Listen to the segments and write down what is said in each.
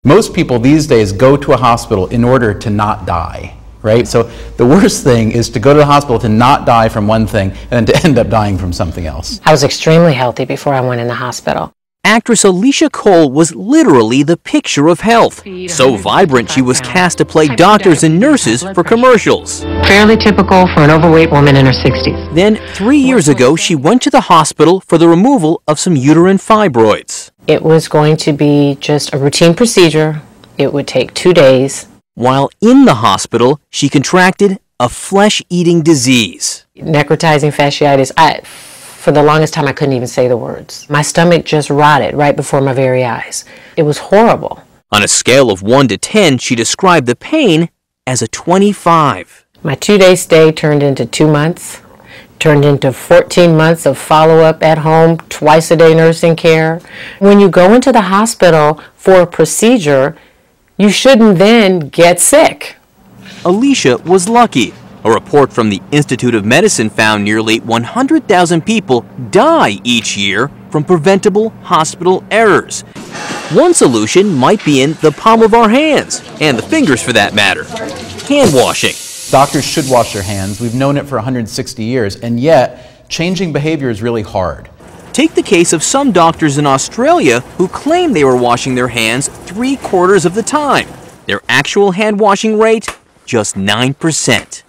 Most people these days go to a hospital in order to not die, right? So the worst thing is to go to the hospital to not die from one thing and to end up dying from something else. I was extremely healthy before I went in the hospital. Actress Alicia Cole was literally the picture of health. So vibrant, she was cast to play doctors and nurses for commercials. Fairly typical for an overweight woman in her 60s. Then, 3 years ago, she went to the hospital for the removal of some uterine fibroids. It was going to be just a routine procedure. It would take 2 days. While in the hospital, she contracted a flesh-eating disease. Necrotizing fasciitis. For the longest time, I couldn't even say the words. My stomach just rotted right before my very eyes. It was horrible. On a scale of 1 to 10, she described the pain as a 25. My 2-day stay turned into 2 months, turned into 14 months of follow-up at home, twice-a-day nursing care. When you go into the hospital for a procedure, you shouldn't then get sick. Alicia was lucky. A report from the Institute of Medicine found nearly 100,000 people die each year from preventable hospital errors. One solution might be in the palm of our hands, and the fingers for that matter. Hand washing. Doctors should wash their hands. We've known it for 160 years, and yet changing behavior is really hard. Take the case of some doctors in Australia who claim they were washing their hands 3/4 of the time. Their actual hand washing rate, just 9%.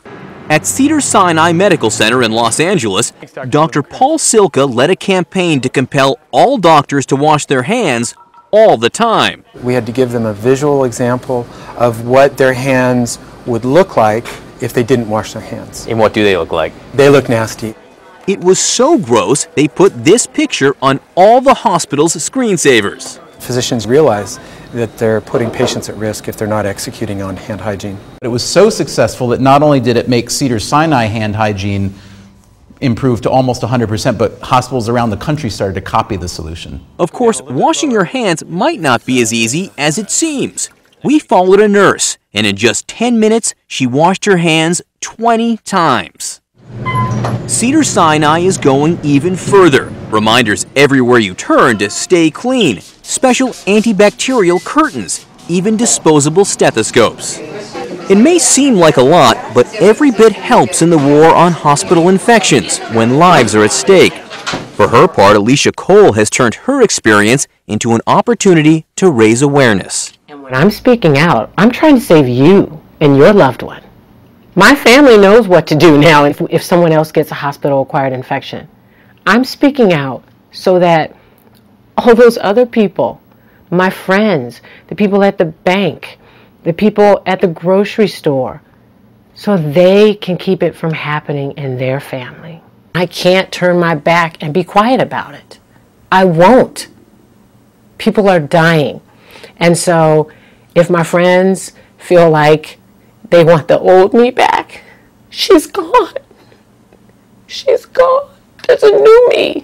At Cedars-Sinai Medical Center in Los Angeles, Dr. Paul Silka led a campaign to compel all doctors to wash their hands all the time. We had to give them a visual example of what their hands would look like if they didn't wash their hands. And what do they look like? They look nasty. It was so gross, they put this picture on all the hospital's screensavers. Physicians realize that they're putting patients at risk if they're not executing on hand hygiene. It was so successful that not only did it make Cedars-Sinai hand hygiene improve to almost 100%, but hospitals around the country started to copy the solution. Of course, washing your hands might not be as easy as it seems. We followed a nurse, and in just 10 minutes, she washed her hands 20 times. Cedars-Sinai is going even further. Reminders everywhere you turn to stay clean. Special antibacterial curtains, even disposable stethoscopes. It may seem like a lot, but every bit helps in the war on hospital infections when lives are at stake. For her part, Alicia Cole has turned her experience into an opportunity to raise awareness. And when I'm speaking out, I'm trying to save you and your loved one. My family knows what to do now if someone else gets a hospital-acquired infection. I'm speaking out so that all those other people, my friends, the people at the bank, the people at the grocery store, so they can keep it from happening in their family. I can't turn my back and be quiet about it. I won't. People are dying. And so if my friends feel like they want the old me back, she's gone. She's gone. There's a new me.